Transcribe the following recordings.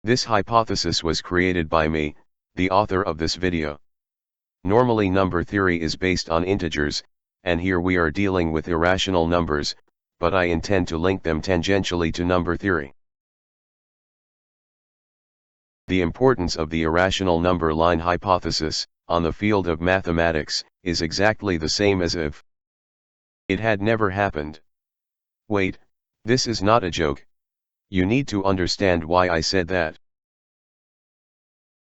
This hypothesis was created by me, the author of this video. Normally number theory is based on integers, and here we are dealing with irrational numbers, but I intend to link them tangentially to number theory. The importance of the irrational number line hypothesis, on the field of mathematics, is exactly the same as if it had never happened. Wait, this is not a joke. You need to understand why I said that.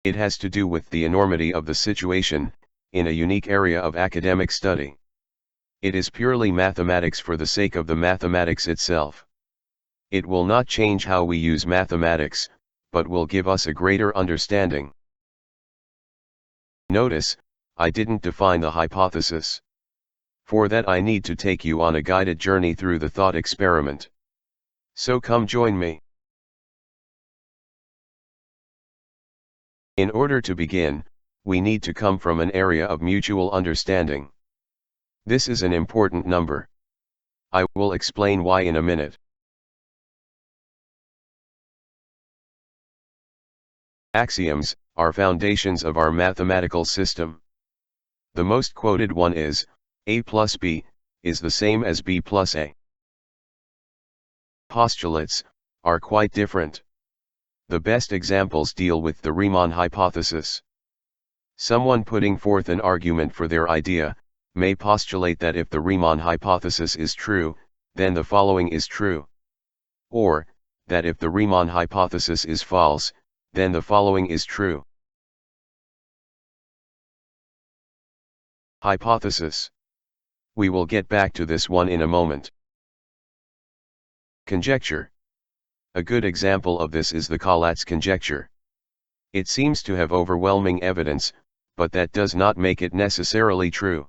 It has to do with the enormity of the situation, in a unique area of academic study. It is purely mathematics for the sake of the mathematics itself. It will not change how we use mathematics, but will give us a greater understanding. Notice, I didn't define the hypothesis. For that I need to take you on a guided journey through the thought experiment. So come join me. In order to begin, we need to come from an area of mutual understanding. This is an important number. I will explain why in a minute. Axioms are foundations of our mathematical system. The most quoted one is, A plus B is the same as B plus A. Postulates are quite different. The best examples deal with the Riemann hypothesis. Someone putting forth an argument for their idea may postulate that if the Riemann hypothesis is true, then the following is true. Or, that if the Riemann hypothesis is false, then the following is true. Hypothesis. We will get back to this one in a moment. Conjecture. A good example of this is the Collatz conjecture. It seems to have overwhelming evidence, but that does not make it necessarily true.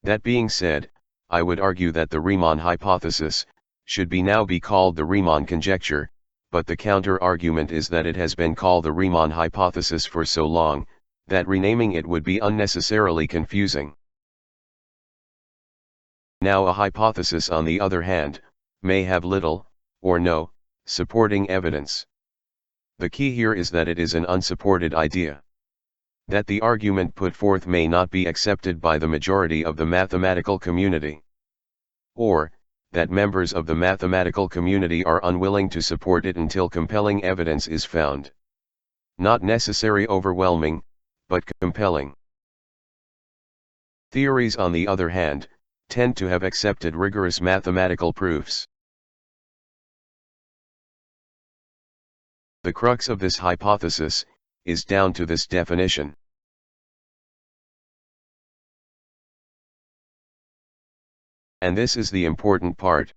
That being said, I would argue that the Riemann hypothesis should now be called the Riemann conjecture, but the counter-argument is that it has been called the Riemann hypothesis for so long, that renaming it would be unnecessarily confusing. Now a hypothesis on the other hand, may have little, or no, supporting evidence. The key here is that it is an unsupported idea. That the argument put forth may not be accepted by the majority of the mathematical community. Or, that members of the mathematical community are unwilling to support it until compelling evidence is found. Not necessarily overwhelming, but compelling. Theories on the other hand, tend to have accepted rigorous mathematical proofs. The crux of this hypothesis is down to this definition. And this is the important part.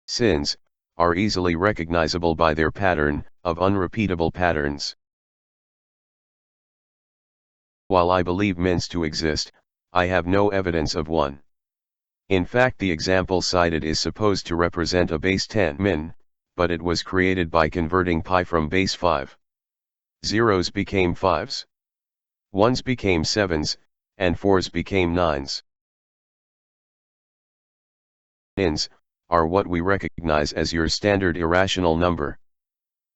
Sins are easily recognizable by their pattern of unrepeatable patterns. While I believe mins to exist, I have no evidence of one. In fact, the example cited is supposed to represent a base 10 min, but it was created by converting pi from base 5. Zeros became 5s. 1s became 7s, and 4s became 9s. Nins are what we recognize as your standard irrational number.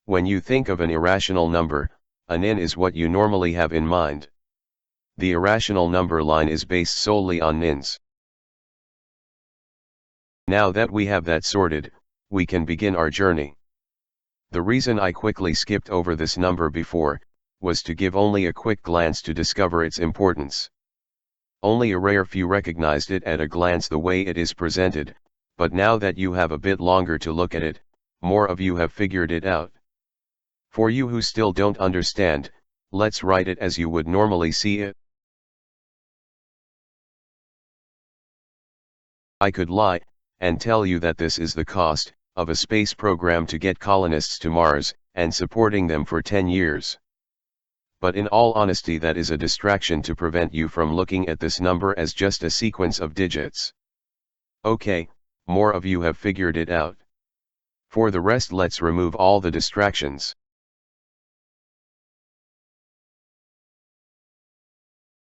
When you think of an irrational number, a nin is what you normally have in mind. The irrational number line is based solely on nins. Now that we have that sorted, we can begin our journey. The reason I quickly skipped over this number before, was to give only a quick glance to discover its importance. Only a rare few recognized it at a glance the way it is presented, but now that you have a bit longer to look at it, more of you have figured it out. For you who still don't understand, let's write it as you would normally see it. I could lie, and tell you that this is the cost of a space program to get colonists to Mars, and supporting them for 10 years. But in all honesty, that is a distraction to prevent you from looking at this number as just a sequence of digits. Okay, more of you have figured it out. For the rest, let's remove all the distractions.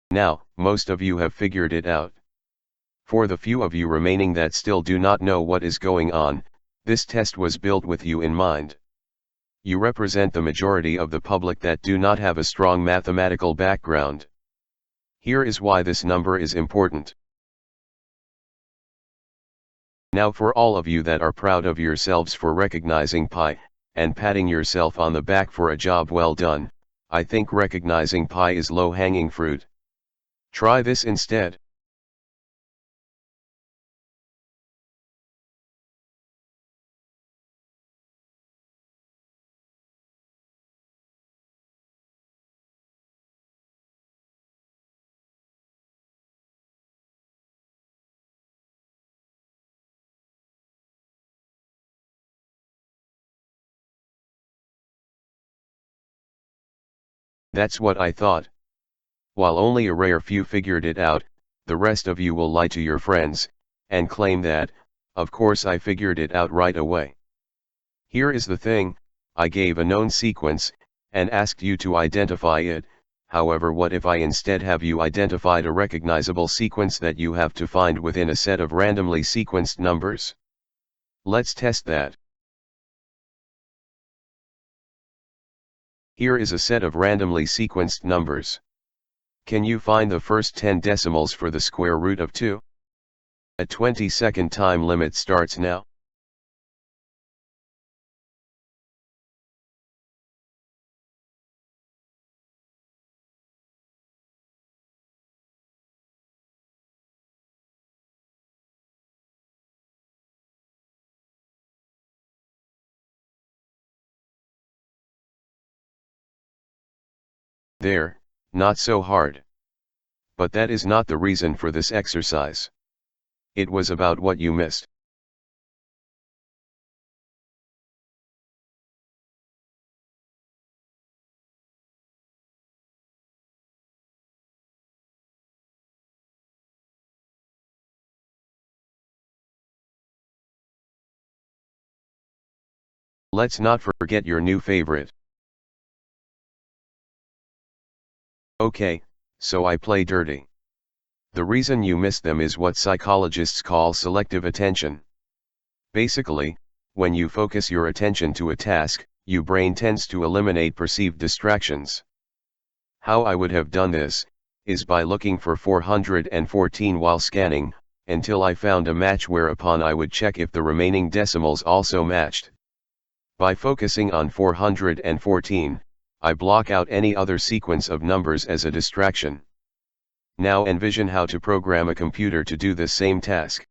Now, most of you have figured it out. For the few of you remaining that still do not know what is going on, this test was built with you in mind. You represent the majority of the public that do not have a strong mathematical background. Here is why this number is important. Now for all of you that are proud of yourselves for recognizing pi, and patting yourself on the back for a job well done, I think recognizing pi is low-hanging fruit. Try this instead. That's what I thought. While only a rare few figured it out, the rest of you will lie to your friends, and claim that, of course I figured it out right away. Here is the thing, I gave a known sequence, and asked you to identify it. However, what if I instead have you identified a recognizable sequence that you have to find within a set of randomly sequenced numbers? Let's test that. Here is a set of randomly sequenced numbers. Can you find the first 10 decimals for the square root of 2? A 20-second time limit starts now. There, not so hard. But that is not the reason for this exercise. It was about what you missed. Let's not forget your new favorite. Okay, so I play dirty. The reason you miss them is what psychologists call selective attention. Basically, when you focus your attention to a task, your brain tends to eliminate perceived distractions. How I would have done this, is by looking for 414 while scanning, until I found a match, whereupon I would check if the remaining decimals also matched. By focusing on 414, I block out any other sequence of numbers as a distraction. Now envision how to program a computer to do this same task.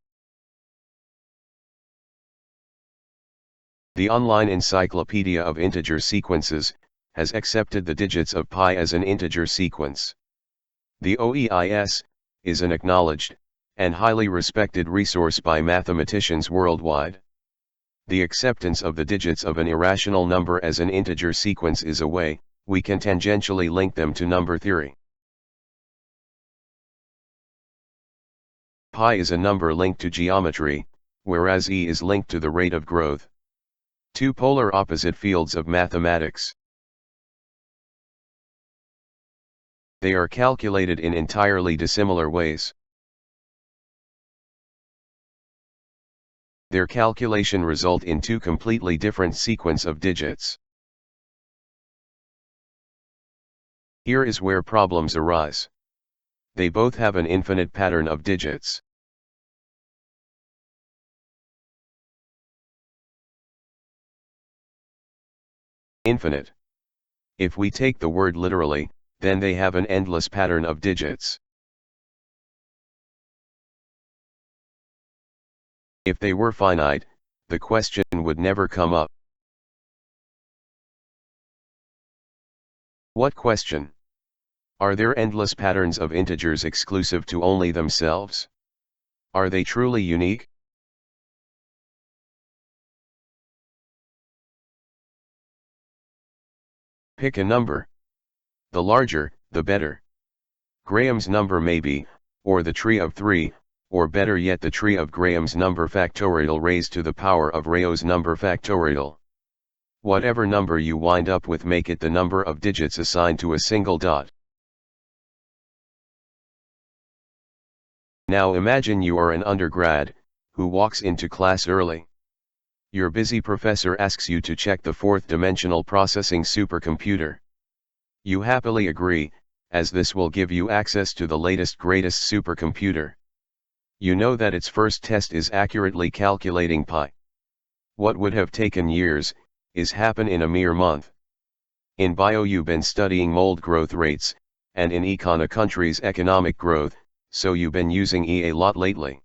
The online encyclopedia of integer sequences has accepted the digits of pi as an integer sequence. The OEIS is an acknowledged and highly respected resource by mathematicians worldwide. The acceptance of the digits of an irrational number as an integer sequence is a way we can tangentially link them to number theory. Pi is a number linked to geometry, whereas E is linked to the rate of growth. Two polar opposite fields of mathematics. They are calculated in entirely dissimilar ways. Their calculation result in two completely different sequence of digits. Here is where problems arise. They both have an infinite pattern of digits. Infinite. If we take the word literally, then they have an endless pattern of digits. If they were finite, the question would never come up. What question? Are there endless patterns of integers exclusive to only themselves? Are they truly unique? Pick a number. The larger, the better. Graham's number may be, or the tree of 3, or better yet the tree of Graham's number factorial raised to the power of Rao's number factorial. Whatever number you wind up with, make it the number of digits assigned to a single dot. Now imagine you are an undergrad, who walks into class early. Your busy professor asks you to check the fourth-dimensional processing supercomputer. You happily agree, as this will give you access to the latest greatest supercomputer. You know that its first test is accurately calculating pi. What would have taken years, is happen in a mere month. In bio you've been studying mold growth rates, and in econ a country's economic growth, so you've been using E a lot lately.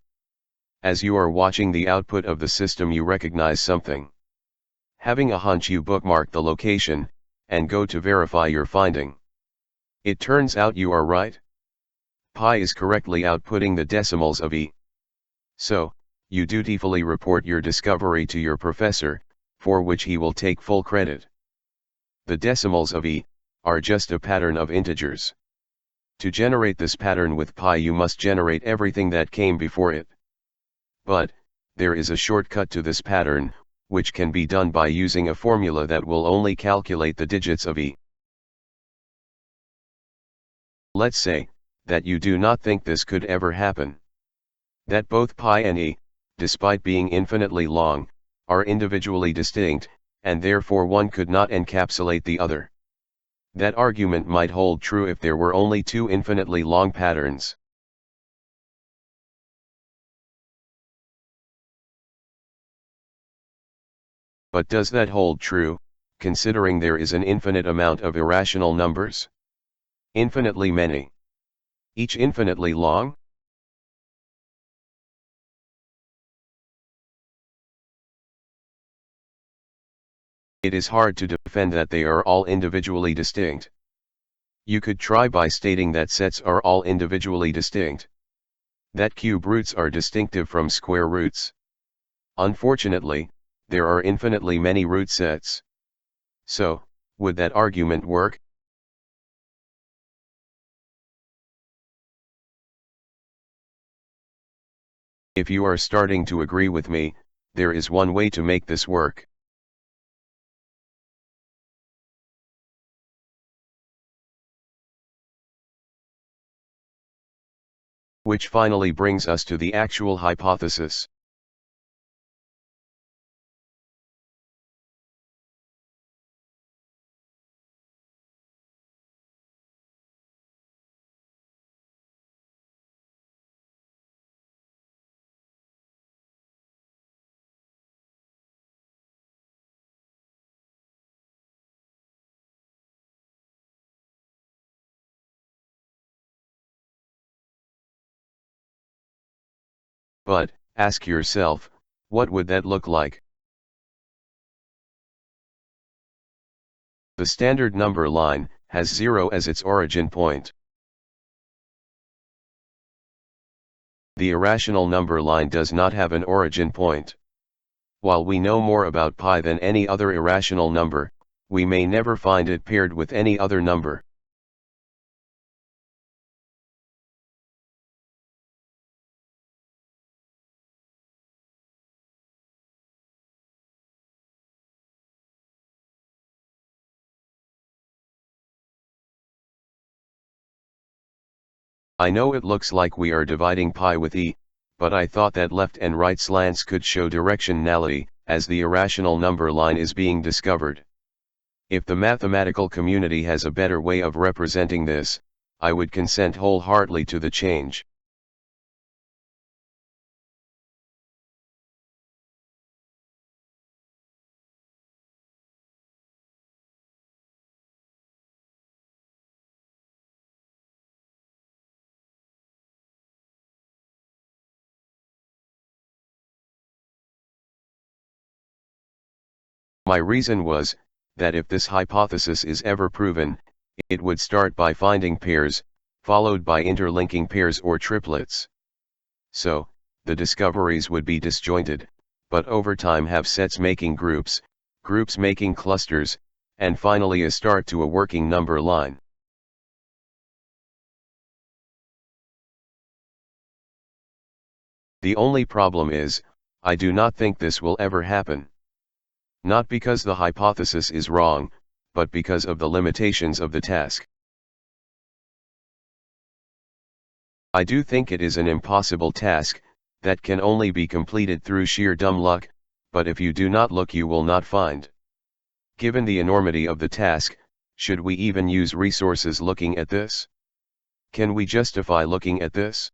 As you are watching the output of the system you recognize something. Having a hunch you bookmark the location, and go to verify your finding. It turns out you are right. Pi is correctly outputting the decimals of E. So, you dutifully report your discovery to your professor, for which he will take full credit. The decimals of E are just a pattern of integers. To generate this pattern with pi you must generate everything that came before it. But, there is a shortcut to this pattern, which can be done by using a formula that will only calculate the digits of E. Let's say, that you do not think this could ever happen. That both pi and E, despite being infinitely long, are individually distinct, and therefore one could not encapsulate the other. That argument might hold true if there were only two infinitely long patterns. But does that hold true, considering there is an infinite amount of irrational numbers? Infinitely many. Each infinitely long? It is hard to defend that they are all individually distinct. You could try by stating that sets are all individually distinct. That cube roots are distinctive from square roots. Unfortunately, there are infinitely many root sets. So, would that argument work? If you are starting to agree with me, there is one way to make this work. Which finally brings us to the actual hypothesis. But, ask yourself, what would that look like? The standard number line has 0 as its origin point. The irrational number line does not have an origin point. While we know more about pi than any other irrational number, we may never find it paired with any other number. I know it looks like we are dividing pi with E, but I thought that left and right slants could show directionality, as the irrational number line is being discovered. If the mathematical community has a better way of representing this, I would consent wholeheartedly to the change. My reason was, that if this hypothesis is ever proven, it would start by finding pairs, followed by interlinking pairs or triplets. So, the discoveries would be disjointed, but over time have sets making groups, groups making clusters, and finally a start to a working number line. The only problem is, I do not think this will ever happen. Not because the hypothesis is wrong, but because of the limitations of the task. I do think it is an impossible task, that can only be completed through sheer dumb luck, but if you do not look you will not find. Given the enormity of the task, should we even use resources looking at this? Can we justify looking at this?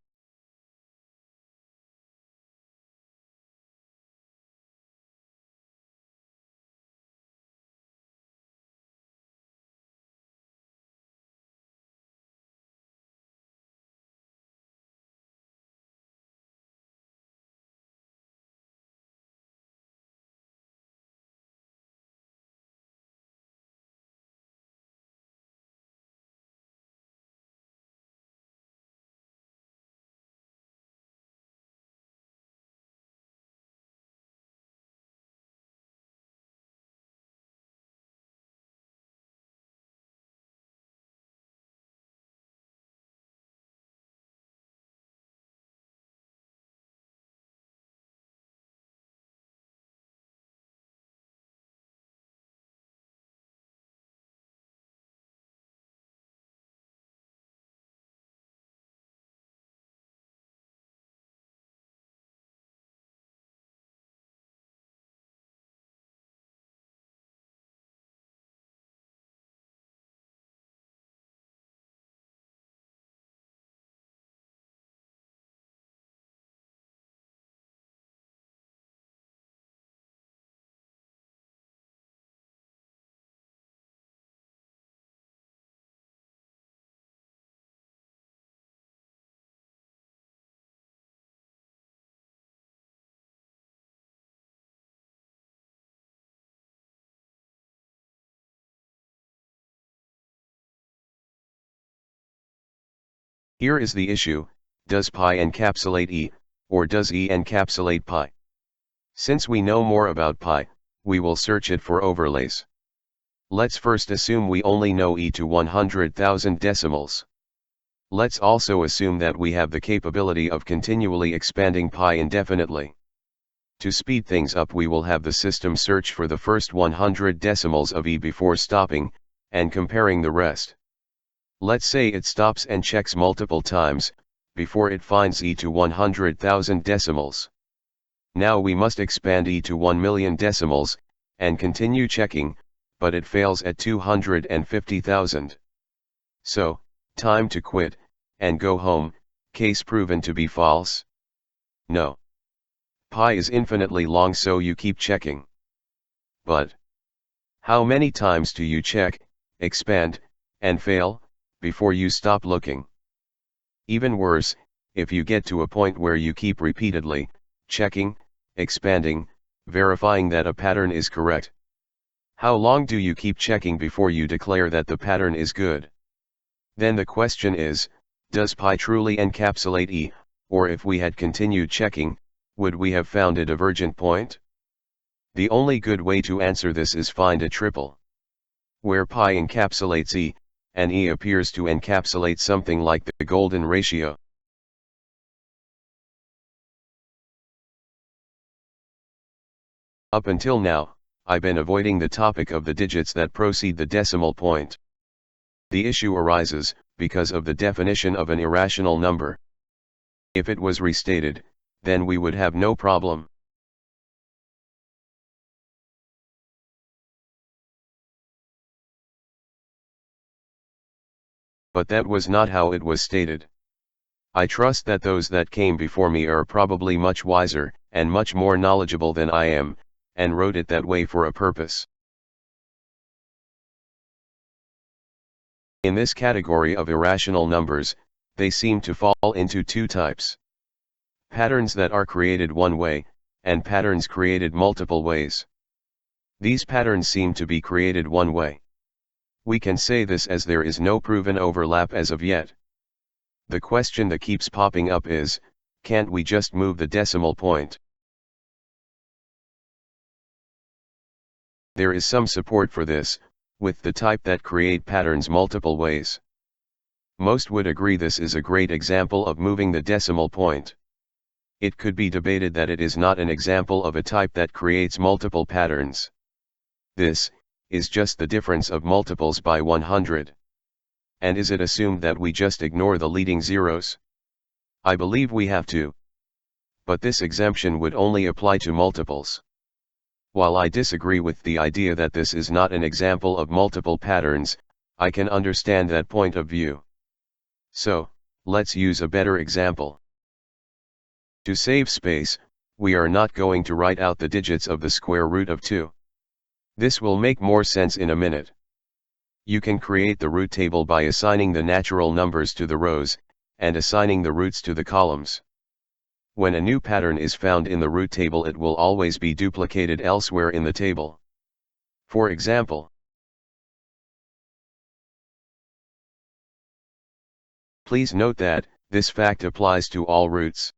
Here is the issue: does pi encapsulate E, or does E encapsulate pi? Since we know more about pi, we will search it for overlays. Let's first assume we only know E to 100,000 decimals. Let's also assume that we have the capability of continually expanding pi indefinitely. To speed things up, we will have the system search for the first 100 decimals of E before stopping, and comparing the rest. Let's say it stops and checks multiple times, before it finds E to 100,000 decimals. Now we must expand E to 1,000,000 decimals, and continue checking, but it fails at 250,000. So, time to quit, and go home, case proven to be false? No. Pi is infinitely long, so you keep checking. But how many times do you check, expand, and fail, before you stop looking? Even worse, if you get to a point where you keep repeatedly checking, expanding, verifying that a pattern is correct. How long do you keep checking before you declare that the pattern is good? Then the question is, does pi truly encapsulate E, or if we had continued checking, would we have found a divergent point? The only good way to answer this is find a triple, where pi encapsulates E, and E appears to encapsulate something like the golden ratio. Up until now, I've been avoiding the topic of the digits that precede the decimal point. The issue arises because of the definition of an irrational number. If it was restated, then we would have no problem. But that was not how it was stated. I trust that those that came before me are probably much wiser, and much more knowledgeable than I am, and wrote it that way for a purpose. In this category of irrational numbers, they seem to fall into two types: patterns that are created one way, and patterns created multiple ways. These patterns seem to be created one way. We can say this as there is no proven overlap as of yet. The question that keeps popping up is, can't we just move the decimal point? There is some support for this, with the type that create patterns multiple ways. Most would agree this is a great example of moving the decimal point. It could be debated that it is not an example of a type that creates multiple patterns. This is just the difference of multiples by 100. And is it assumed that we just ignore the leading zeros? I believe we have to. But this exemption would only apply to multiples. While I disagree with the idea that this is not an example of multiple patterns, I can understand that point of view. So, let's use a better example. To save space, we are not going to write out the digits of the square root of 2. This will make more sense in a minute. You can create the root table by assigning the natural numbers to the rows, and assigning the roots to the columns. When a new pattern is found in the root table, it will always be duplicated elsewhere in the table. For example, please note that this fact applies to all roots.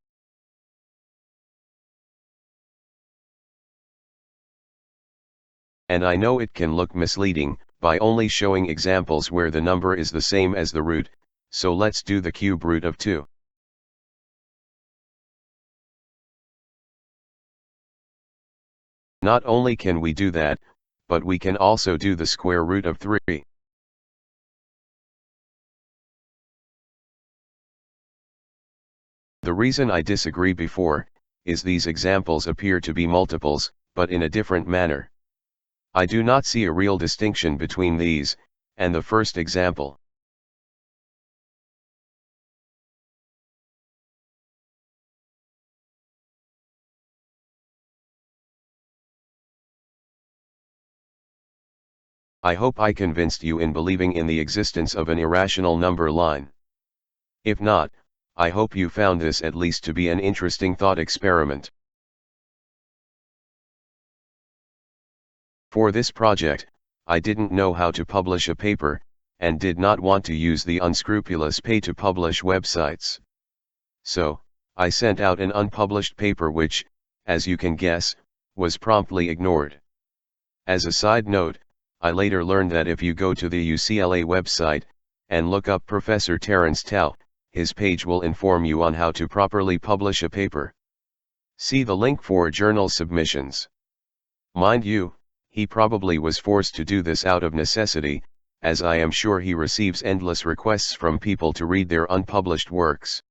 And I know it can look misleading by only showing examples where the number is the same as the root, so let's do the cube root of 2. Not only can we do that, but we can also do the square root of 3. The reason I disagree before is these examples appear to be multiples, but in a different manner. I do not see a real distinction between these and the first example. I hope I convinced you in believing in the existence of an irrational number line. If not, I hope you found this at least to be an interesting thought experiment. For this project, I didn't know how to publish a paper, and did not want to use the unscrupulous pay-to-publish websites. So, I sent out an unpublished paper which, as you can guess, was promptly ignored. As a side note, I later learned that if you go to the UCLA website, and look up Professor Terence Tao, his page will inform you on how to properly publish a paper. See the link for journal submissions. Mind you, he probably was forced to do this out of necessity, as I am sure he receives endless requests from people to read their unpublished works.